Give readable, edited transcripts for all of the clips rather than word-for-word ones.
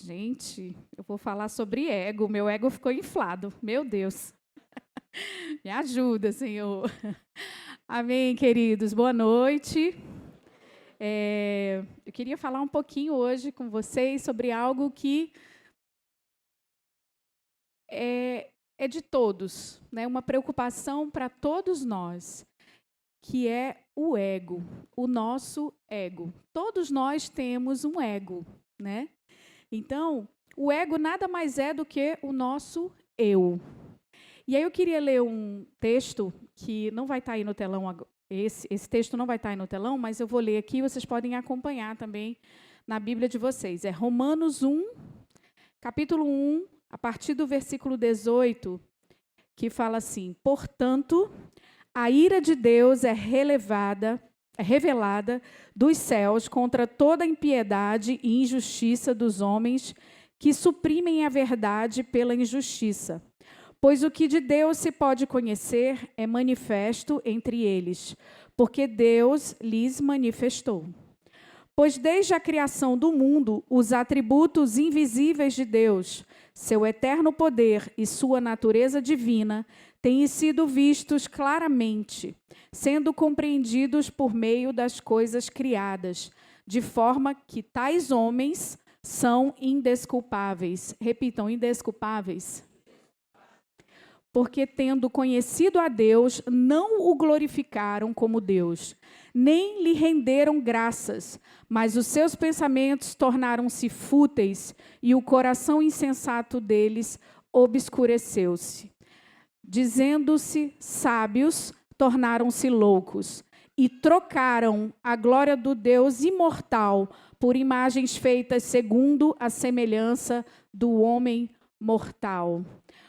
Gente, eu vou falar sobre ego. Meu ego ficou inflado. Meu Deus. Me ajuda, Senhor. Amém, queridos. Boa noite. Eu queria falar um pouquinho hoje com vocês sobre algo que é de todos, né? Uma preocupação para todos nós, que é o ego, o nosso ego. Todos nós temos um ego, né? Então, o ego nada mais é do que o nosso eu. E aí eu queria ler um texto que não vai estar aí no telão agora. Esse texto não vai estar aí no telão, mas eu vou ler aqui, vocês podem acompanhar também na Bíblia de vocês. É Romanos 1, capítulo 1, a partir do versículo 18, que fala assim: portanto, a ira de Deus é revelada dos céus contra toda a impiedade e injustiça dos homens que suprimem a verdade pela injustiça. Pois o que de Deus se pode conhecer é manifesto entre eles, porque Deus lhes manifestou. Pois desde a criação do mundo, os atributos invisíveis de Deus, seu eterno poder e sua natureza divina, têm sido vistos claramente, sendo compreendidos por meio das coisas criadas, de forma que tais homens são indesculpáveis. Repitam, indesculpáveis. Porque, tendo conhecido a Deus, não o glorificaram como Deus, nem lhe renderam graças, mas os seus pensamentos tornaram-se fúteis e o coração insensato deles obscureceu-se. Dizendo-se sábios, tornaram-se loucos e trocaram a glória do Deus imortal por imagens feitas segundo a semelhança do homem mortal.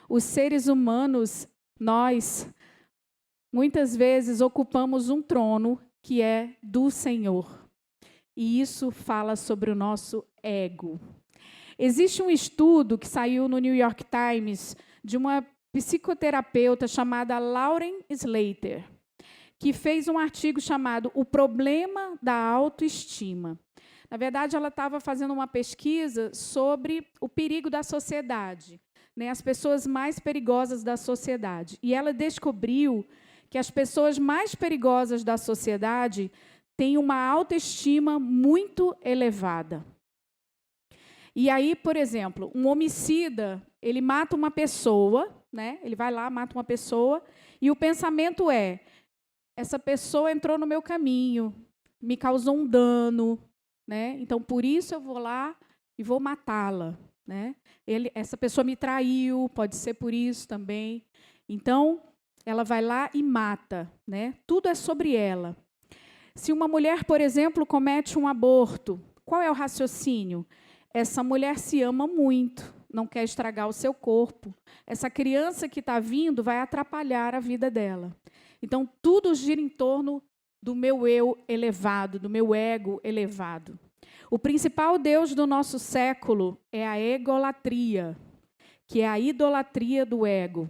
Os seres humanos, nós, muitas vezes ocupamos um trono que é do Senhor. E isso fala sobre o nosso ego. Existe um estudo que saiu no New York Times de uma psicoterapeuta chamada Lauren Slater, que fez um artigo chamado O Problema da Autoestima. Na verdade, ela estava fazendo uma pesquisa sobre o perigo da sociedade, né, as pessoas mais perigosas da sociedade. E ela descobriu que as pessoas mais perigosas da sociedade têm uma autoestima muito elevada. E aí, por exemplo, um homicida, ele mata uma pessoa, né? Ele vai lá, mata uma pessoa, e o pensamento é: essa pessoa entrou no meu caminho, me causou um dano, né? Então, por isso eu vou lá e vou matá-la. Né? Essa pessoa me traiu, pode ser por isso também. Então, ela vai lá e mata. Né? Tudo é sobre ela. Se uma mulher, por exemplo, comete um aborto, qual é o raciocínio? Essa mulher se ama muito, não quer estragar o seu corpo. Essa criança que está vindo vai atrapalhar a vida dela. Então, tudo gira em torno do meu eu elevado, do meu ego elevado. O principal deus do nosso século é a egolatria, que é a idolatria do ego,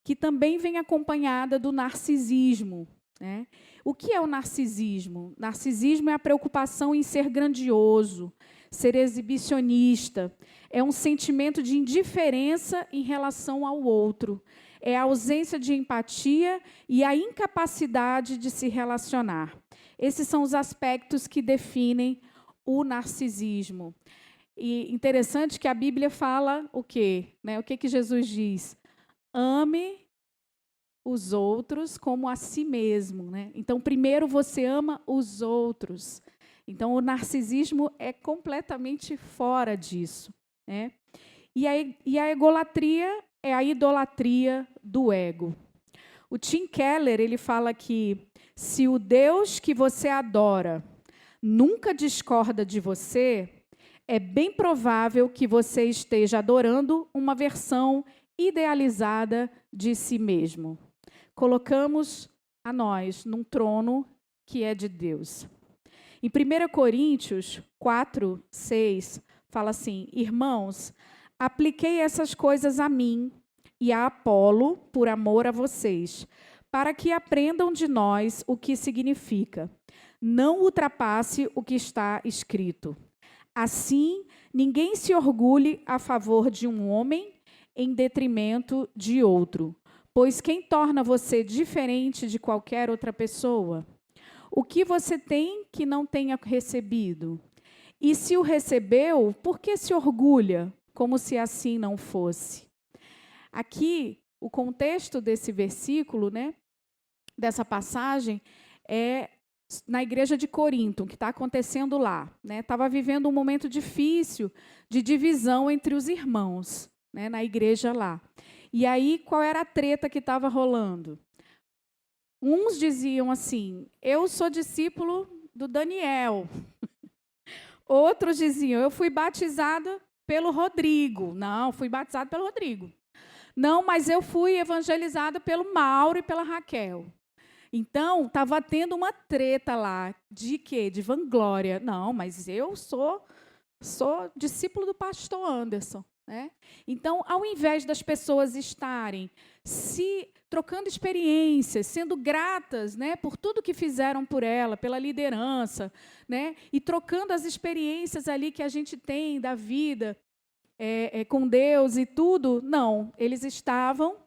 que também vem acompanhada do narcisismo. Né? O que é o narcisismo? Narcisismo é a preocupação em ser grandioso, ser exibicionista. É um sentimento de indiferença em relação ao outro. É a ausência de empatia e a incapacidade de se relacionar. Esses são os aspectos que definem o narcisismo. E interessante que a Bíblia fala o quê? Né? O que Jesus diz? Ame os outros como a si mesmo. Né? Então, primeiro você ama os outros. Então, o narcisismo é completamente fora disso. Né? E a egolatria é a idolatria do ego. O Tim Keller, ele fala que se o Deus que você adora nunca discorda de você, é bem provável que você esteja adorando uma versão idealizada de si mesmo. Colocamos a nós num trono que é de Deus. Em 1 Coríntios 4, 6, fala assim: irmãos, apliquei essas coisas a mim e a Apolo por amor a vocês, para que aprendam de nós o que significa: não ultrapasse o que está escrito. Assim, Ninguém se orgulhe a favor de um homem em detrimento de outro, pois quem torna você diferente de qualquer outra pessoa? O que você tem que não tenha recebido? E se o recebeu, por que se orgulha, como se assim não fosse? Aqui, o contexto desse versículo, né, dessa passagem, é na igreja de Corinto, que está acontecendo lá. Estava vivendo um momento difícil de divisão entre os irmãos, né, na igreja lá. E aí, qual era a treta que estava rolando? Uns diziam assim, eu sou discípulo do Daniel. Outros diziam, eu fui batizada pelo Rodrigo. Não, fui batizada pelo Rodrigo. Não, mas eu fui evangelizada pelo Mauro e pela Raquel. Então, estava tendo uma treta lá. De quê? De vanglória. Não, mas eu sou discípulo do pastor Anderson. Né? Então, ao invés das pessoas estarem se trocando experiências, sendo gratas, né, por tudo que fizeram por ela, pela liderança, né, e trocando as experiências ali que a gente tem da vida com Deus e tudo, não, eles estavam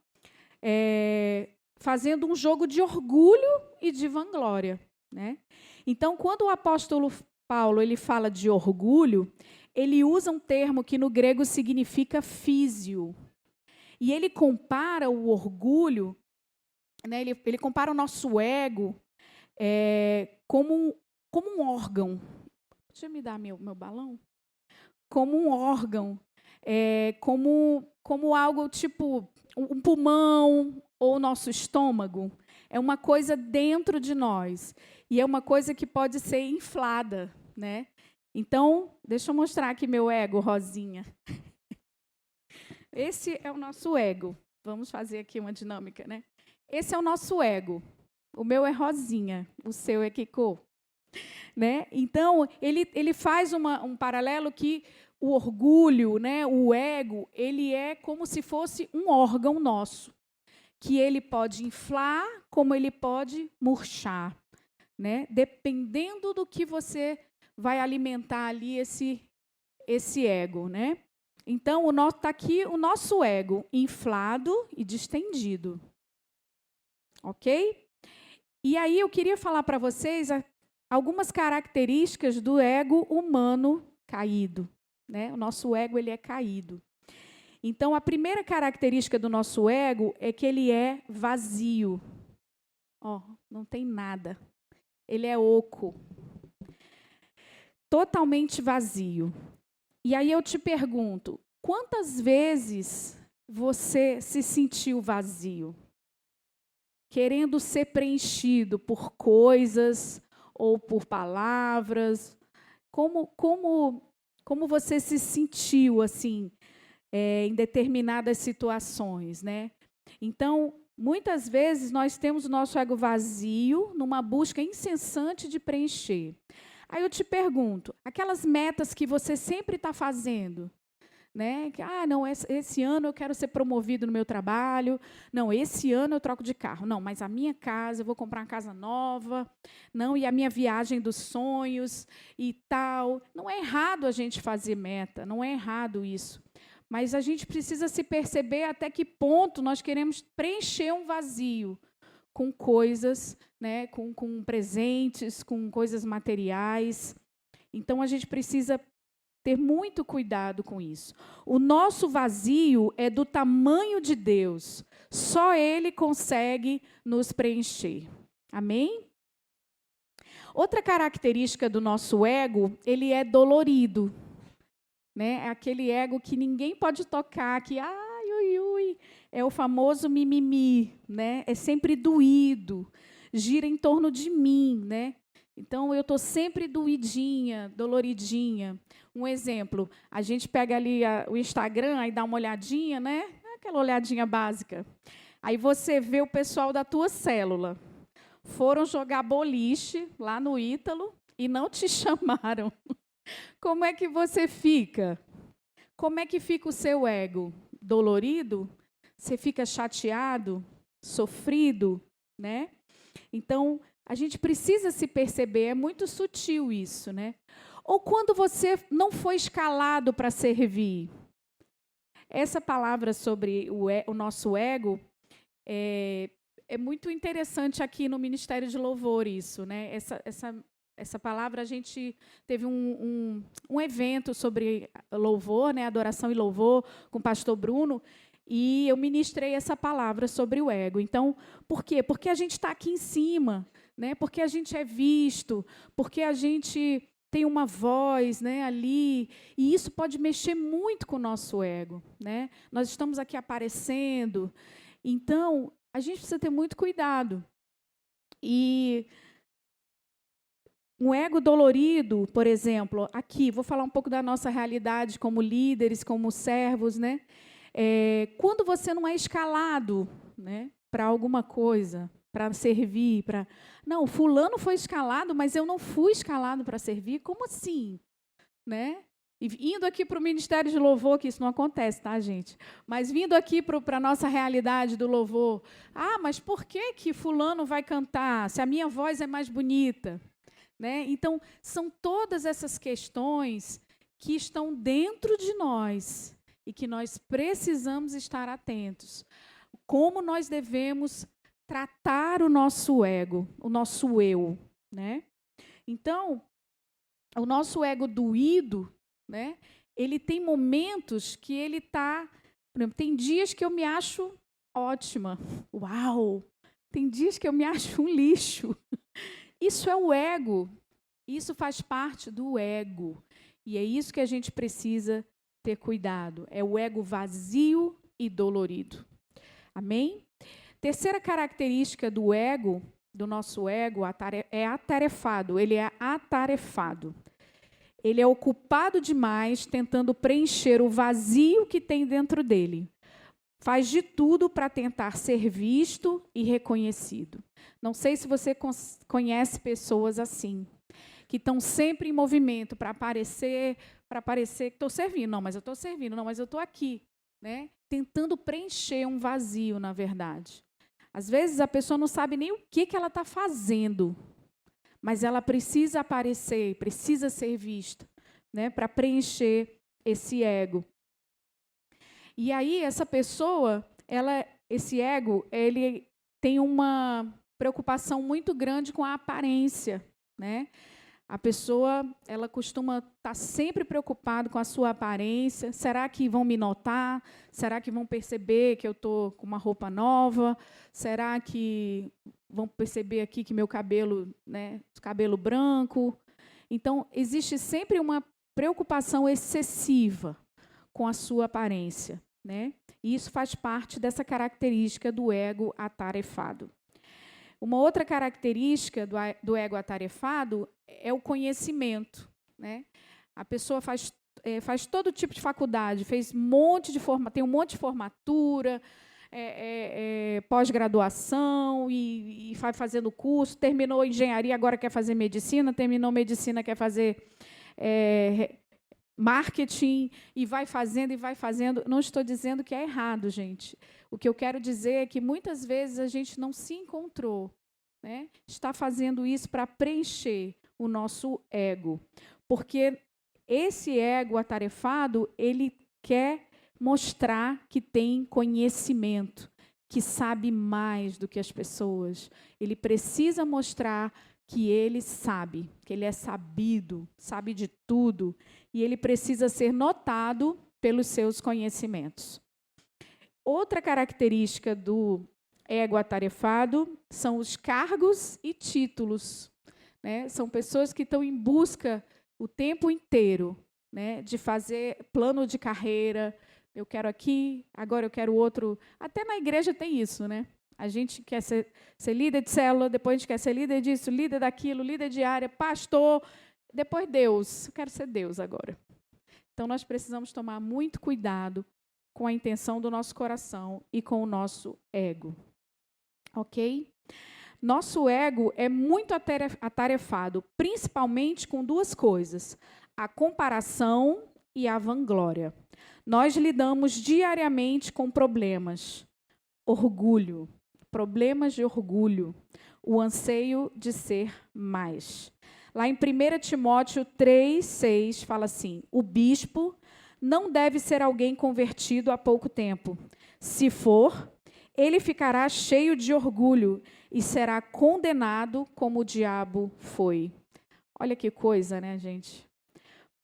fazendo um jogo de orgulho e de vanglória. Né? Então, quando o apóstolo Paulo ele fala de orgulho, ele usa um termo que no grego significa físio. E ele compara o orgulho, né, ele compara o nosso ego como um órgão. Deixa eu me dar meu balão. Como um órgão, como algo tipo um pulmão ou o nosso estômago. É uma coisa dentro de nós. E é uma coisa que pode ser inflada, né? Então, deixa eu mostrar aqui meu ego, rosinha. Esse é o nosso ego. Vamos fazer aqui uma dinâmica, né? Esse é o nosso ego. O meu é rosinha, o seu é Kiko. Né? Então, ele faz um paralelo que o orgulho, né, o ego, ele é como se fosse um órgão nosso, que ele pode inflar, como ele pode murchar. Né? Dependendo do que você vai alimentar ali esse ego, né? Então, está aqui o nosso ego inflado e distendido. Ok? E aí eu queria falar para vocês algumas características do ego humano caído. Né? O nosso ego ele é caído. Então, a primeira característica do nosso ego é que ele é vazio. Não tem nada. Ele é oco. Totalmente vazio. E aí eu te pergunto, quantas vezes você se sentiu vazio? Querendo ser preenchido por coisas ou por palavras? Como você se sentiu assim, em determinadas situações, né? Então, muitas vezes nós temos o nosso ego vazio numa busca incessante de preencher. Aí eu te pergunto, aquelas metas que você sempre está fazendo, né? Não, esse ano eu quero ser promovido no meu trabalho, não, esse ano eu troco de carro, não, mas a minha casa, eu vou comprar uma casa nova, não, e a minha viagem dos sonhos e tal. Não é errado a gente fazer meta, não é errado isso. Mas a gente precisa se perceber até que ponto nós queremos preencher um vazio com coisas, né, com presentes, com coisas materiais. Então, a gente precisa ter muito cuidado com isso. O nosso vazio é do tamanho de Deus. Só Ele consegue nos preencher. Amém? Outra característica do nosso ego, ele é dolorido. Né? É aquele ego que ninguém pode tocar, que é o famoso mimimi, né? É sempre doído, gira em torno de mim, né? Então, eu estou sempre doidinha, doloridinha. Um exemplo, a gente pega ali o Instagram, aí dá uma olhadinha, né? Aquela olhadinha básica. Aí você vê o pessoal da tua célula. Foram jogar boliche lá no Ítalo e não te chamaram. Como é que você fica? Como é que fica o seu ego? Dolorido? Você fica chateado? Sofrido? Né? Então, a gente precisa se perceber, é muito sutil isso, né? Ou quando você não foi escalado para servir. Essa palavra sobre o nosso ego é muito interessante aqui no Ministério de Louvor, isso, né? Essa palavra, a gente teve um evento sobre louvor, né? Adoração e louvor, com o pastor Bruno, e eu ministrei essa palavra sobre o ego. Então, por quê? Porque a gente está aqui em cima, né? Porque a gente é visto, porque a gente tem uma voz, né, ali, e isso pode mexer muito com o nosso ego, né? Nós estamos aqui aparecendo, então a gente precisa ter muito cuidado. E um ego dolorido, por exemplo, aqui, vou falar um pouco da nossa realidade como líderes, como servos, né? Quando você não é escalado, né, para alguma coisa, para servir, para... Não, fulano foi escalado, mas eu não fui escalado para servir. Como assim? Né? E indo aqui para o Ministério de Louvor, que isso não acontece, tá, gente? Mas vindo aqui para a nossa realidade do louvor. Ah, mas por que fulano vai cantar, se a minha voz é mais bonita? Né? Então, são todas essas questões que estão dentro de nós e que nós precisamos estar atentos. Como nós devemos tratar o nosso ego, o nosso eu, né? Então, o nosso ego doído, né? Ele tem momentos que ele está... Por exemplo, tem dias que eu me acho ótima. Uau! Tem dias que eu me acho um lixo. Isso é o ego. Isso faz parte do ego. E é isso que a gente precisa ter cuidado. É o ego vazio e dolorido. Amém? Terceira característica do ego, do nosso ego, é atarefado. Ele é atarefado. Ele é ocupado demais, tentando preencher o vazio que tem dentro dele. Faz de tudo para tentar ser visto e reconhecido. Não sei se você conhece pessoas assim, que estão sempre em movimento para aparecer que estou servindo. Não, mas eu estou servindo. Não, mas eu estou aqui. Né? Tentando preencher um vazio, na verdade. Às vezes a pessoa não sabe nem o que ela está fazendo, mas ela precisa aparecer, precisa ser vista, né, para preencher esse ego. E aí essa pessoa, esse ego, ele tem uma preocupação muito grande com a aparência, né? A pessoa, ela costuma estar sempre preocupada com a sua aparência. Será que vão me notar? Será que vão perceber que eu estou com uma roupa nova? Será que vão perceber aqui que meu cabelo, né, cabelo branco? Então, existe sempre uma preocupação excessiva com a sua aparência, né? E isso faz parte dessa característica do ego atarefado. Uma outra característica do ego atarefado é o conhecimento, né? A pessoa faz todo tipo de faculdade, tem um monte de formatura, pós-graduação e vai fazendo curso, terminou engenharia, agora quer fazer medicina, terminou medicina, quer fazer marketing, e vai fazendo e vai fazendo. Não estou dizendo que é errado, gente. O que eu quero dizer é que muitas vezes a gente não se encontrou, né? Está fazendo isso para preencher o nosso ego. Porque esse ego atarefado, ele quer mostrar que tem conhecimento, que sabe mais do que as pessoas. Ele precisa mostrar que ele sabe, que ele é sabido, sabe de tudo, e ele precisa ser notado pelos seus conhecimentos. Outra característica do ego atarefado são os cargos e títulos, né? São pessoas que estão em busca o tempo inteiro, né, de fazer plano de carreira. Eu quero aqui, agora eu quero outro. Até na igreja tem isso, né? A gente quer ser líder de célula, depois a gente quer ser líder disso, líder daquilo, líder de área, pastor, depois Deus. Eu quero ser Deus agora. Então, nós precisamos tomar muito cuidado com a intenção do nosso coração e com o nosso ego. Ok? Nosso ego é muito atarefado, principalmente com duas coisas: a comparação e a vanglória. Nós lidamos diariamente com problemas, problemas de orgulho, o anseio de ser mais. Lá em 1 Timóteo 3:6 fala assim: o bispo não deve ser alguém convertido há pouco tempo. Se for, ele ficará cheio de orgulho e será condenado como o diabo foi. Olha que coisa, né, gente?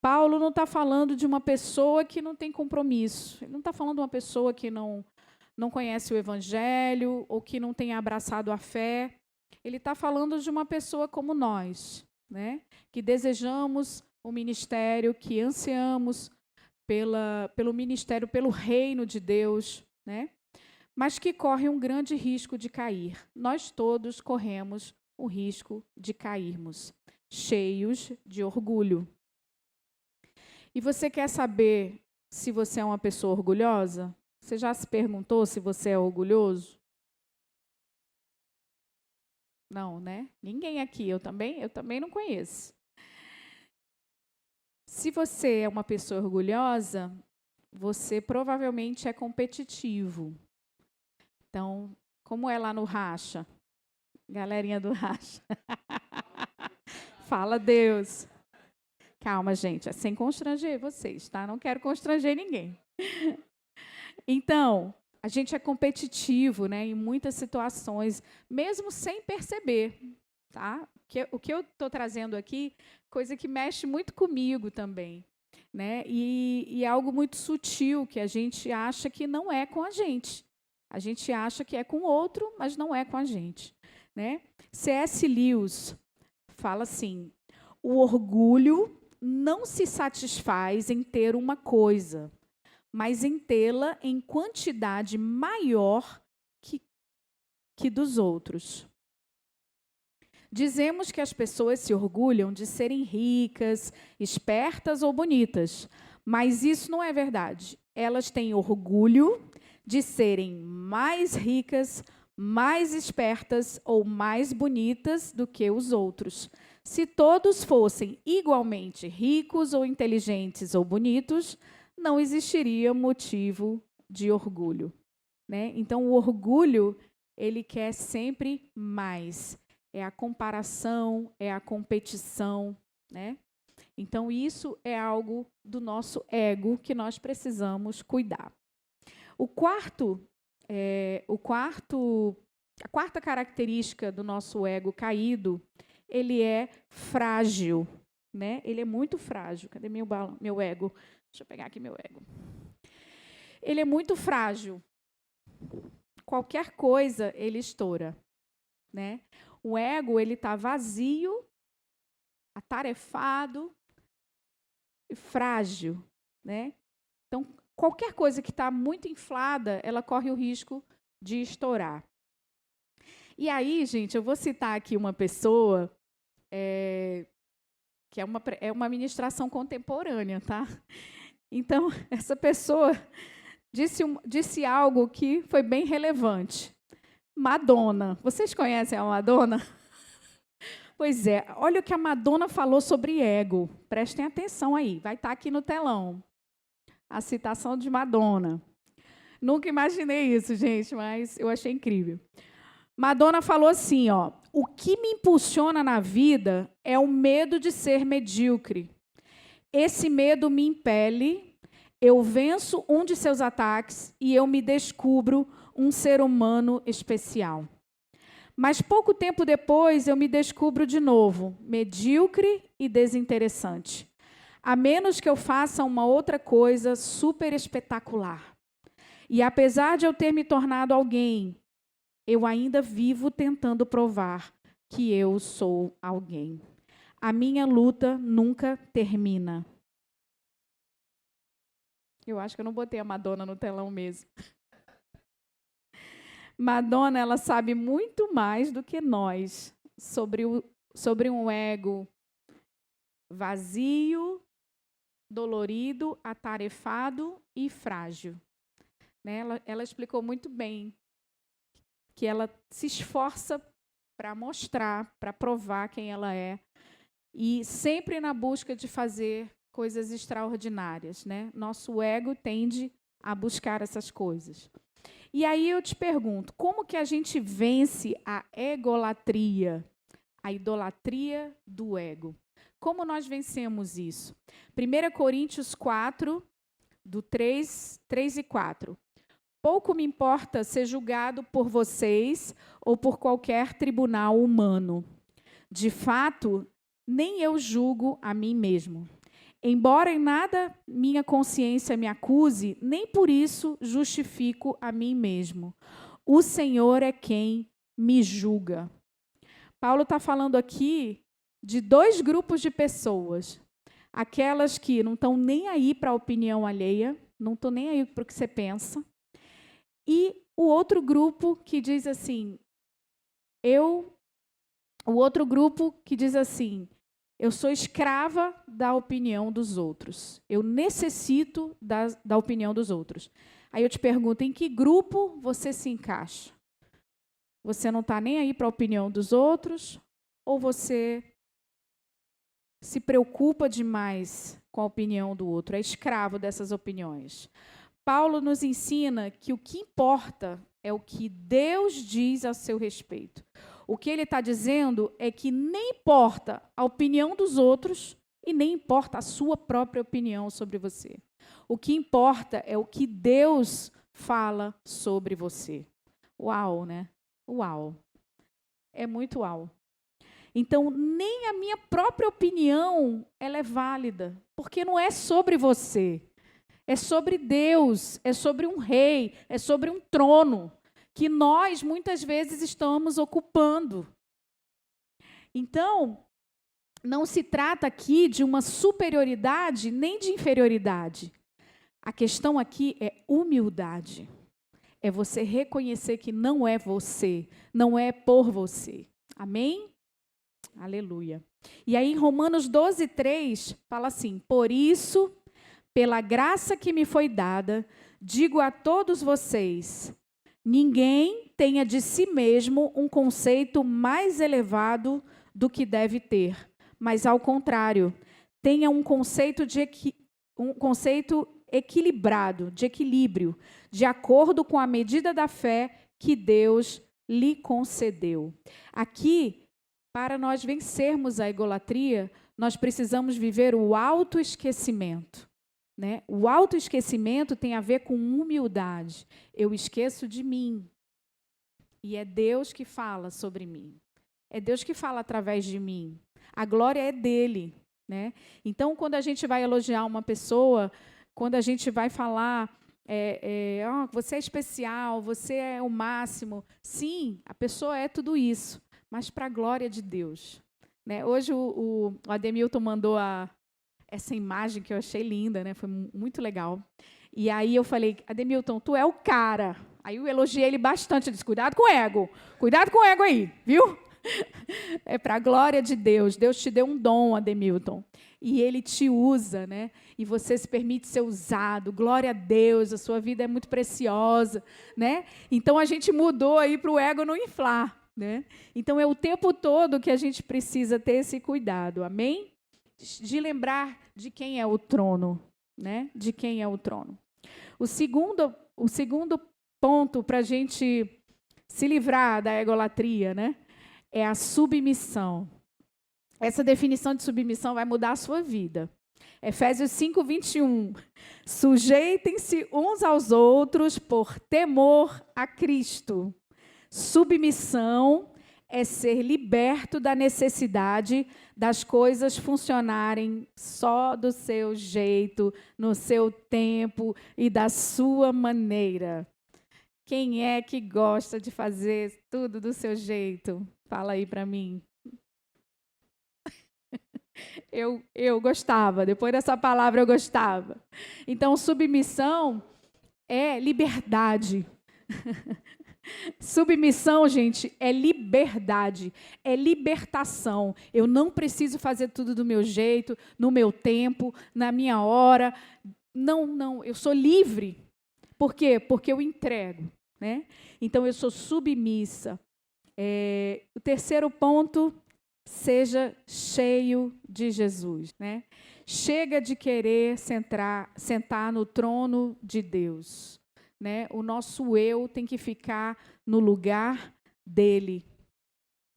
Paulo não está falando de uma pessoa que não tem compromisso. Ele não está falando de uma pessoa que não conhece o Evangelho ou que não tem abraçado a fé. Ele está falando de uma pessoa como nós, né? Que desejamos o ministério, que ansiamos pelo ministério, pelo reino de Deus, né? Mas que corre um grande risco de cair. Nós todos corremos o risco de cairmos, cheios de orgulho. E você quer saber se você é uma pessoa orgulhosa? Você já se perguntou se você é orgulhoso? Não, né? Ninguém aqui, eu também não conheço. Se você é uma pessoa orgulhosa, você provavelmente é competitivo. Então, como é lá no Racha? Galerinha do Racha. Fala, Deus. Calma, gente, é sem constranger vocês, tá? Não quero constranger ninguém. Então, a gente é competitivo, né, em muitas situações, mesmo sem perceber, tá? O que eu estou trazendo aqui, coisa que mexe muito comigo também, né? E é algo muito sutil, que a gente acha que não é com a gente. A gente acha que é com o outro, mas não é com a gente, né? C.S. Lewis fala assim: o orgulho não se satisfaz em ter uma coisa, mas em tê-la em quantidade maior que dos outros. Dizemos que as pessoas se orgulham de serem ricas, espertas ou bonitas, mas isso não é verdade. Elas têm orgulho de serem mais ricas, mais espertas ou mais bonitas do que os outros. Se todos fossem igualmente ricos ou inteligentes ou bonitos, não existiria motivo de orgulho, né? Então, o orgulho, ele quer sempre mais. É a comparação, é a competição, né? Então, isso é algo do nosso ego que nós precisamos cuidar. A quarta característica do nosso ego caído, ele é frágil, né? Ele é muito frágil. Cadê meu ego? Deixa eu pegar aqui meu ego. Ele é muito frágil. Qualquer coisa, ele estoura, né? O ego, ele está vazio, atarefado e frágil, né? Então, qualquer coisa que está muito inflada, ela corre o risco de estourar. E aí, gente, eu vou citar aqui uma pessoa que é uma ministração contemporânea, tá? Então, essa pessoa disse algo que foi bem relevante. Madonna. Vocês conhecem a Madonna? Pois é, olha o que a Madonna falou sobre ego. Prestem atenção aí, vai estar aqui no telão. A citação de Madonna. Nunca imaginei isso, gente, mas eu achei incrível. Madonna falou assim, ó: o que me impulsiona na vida é o medo de ser medíocre. Esse medo me impele, eu venço um de seus ataques e eu me descubro um ser humano especial. Mas pouco tempo depois eu me descubro de novo, medíocre e desinteressante. A menos que eu faça uma outra coisa super espetacular. E apesar de eu ter me tornado alguém, eu ainda vivo tentando provar que eu sou alguém. A minha luta nunca termina. Eu acho que eu não botei a Madonna no telão mesmo. Madonna, ela sabe muito mais do que nós sobre um ego vazio, dolorido, atarefado e frágil. Né? Ela explicou muito bem que ela se esforça para mostrar, para provar quem ela é, e sempre na busca de fazer coisas extraordinárias, né? Nosso ego tende a buscar essas coisas. E aí eu te pergunto, como que a gente vence a egolatria, a idolatria do ego? como nós vencemos isso? 1 Coríntios 4, do 3 e 4. Pouco me importa ser julgado por vocês ou por qualquer tribunal humano. De fato, nem eu julgo a mim mesmo. Embora em nada minha consciência me acuse, nem por isso justifico a mim mesmo. O Senhor é quem me julga. Paulo está falando aqui de dois grupos de pessoas. Aquelas que não estão nem aí para a opinião alheia, não estão nem aí para o que você pensa. E o outro grupo que diz assim, eu sou escrava da opinião dos outros. Eu necessito da opinião dos outros. Aí eu te pergunto, em que grupo você se encaixa? Você não está nem aí para a opinião dos outros? Ou você se preocupa demais com a opinião do outro? É escravo dessas opiniões? Paulo nos ensina que o que importa é o que Deus diz a seu respeito. O que ele está dizendo é que nem importa a opinião dos outros e nem importa a sua própria opinião sobre você. O que importa é o que Deus fala sobre você. Uau, né? Uau. É muito uau. Então, nem a minha própria opinião ela é válida, porque não é sobre você. É sobre Deus, é sobre um rei, é sobre um trono que nós, muitas vezes, estamos ocupando. Então, não se trata aqui de uma superioridade nem de inferioridade. A questão aqui é humildade. É você reconhecer que não é você, não é por você. Amém? Aleluia. E aí, em Romanos 12, 3, fala assim, por isso, pela graça que me foi dada, digo a todos vocês, ninguém tenha de si mesmo um conceito mais elevado do que deve ter, mas, ao contrário, tenha um conceito equilibrado, de equilíbrio, de acordo com a medida da fé que Deus lhe concedeu. Aqui, para nós vencermos a egolatria, nós precisamos viver o autoesquecimento. Né? O autoesquecimento tem a ver com humildade. Eu esqueço de mim. E é Deus que fala sobre mim. É Deus que fala através de mim. A glória é dele. Né? Então, quando a gente vai elogiar uma pessoa, quando a gente vai falar, você é especial, você é o máximo. Sim, a pessoa é tudo isso, mas para a glória de Deus. Né? Hoje o Ademilton mandou essa imagem que eu achei linda, né? Foi muito legal. E aí eu falei, Ademilton, tu é o cara. Aí eu elogiei ele bastante, eu disse, cuidado com o ego aí, viu? É para a glória de Deus. Deus te deu um dom, Ademilton, e Ele te usa, né? E você se permite ser usado. Glória a Deus, a sua vida é muito preciosa, né? Então a gente mudou aí para o ego não inflar, né? Então é o tempo todo que a gente precisa ter esse cuidado, amém? De lembrar de quem é o trono, né? De quem é o trono. O segundo ponto para a gente se livrar da egolatria, né? É a submissão. Essa definição de submissão vai mudar a sua vida. Efésios 5, 21. Sujeitem-se uns aos outros por temor a Cristo. Submissão é ser liberto da necessidade das coisas funcionarem só do seu jeito, no seu tempo e da sua maneira. Quem é que gosta de fazer tudo do seu jeito? Fala aí para mim. Eu gostava, depois dessa palavra eu gostava. Então, submissão é liberdade. Submissão, gente, é liberdade, é libertação. Eu não preciso fazer tudo do meu jeito, no meu tempo, na minha hora. Não, eu sou livre. Por quê? Porque eu entrego, né? Então, eu sou submissa. O terceiro ponto, seja cheio de Jesus, né? Chega de querer sentar no trono de Deus, né? O nosso eu tem que ficar no lugar dele.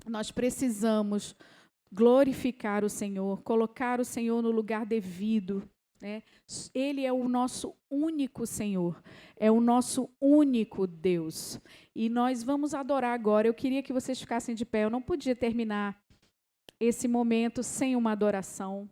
Nós precisamos glorificar o Senhor, colocar o Senhor no lugar devido, né? Ele é o nosso único Senhor, é o nosso único Deus. E nós vamos adorar agora. Eu queria que vocês ficassem de pé, eu não podia terminar esse momento sem uma adoração.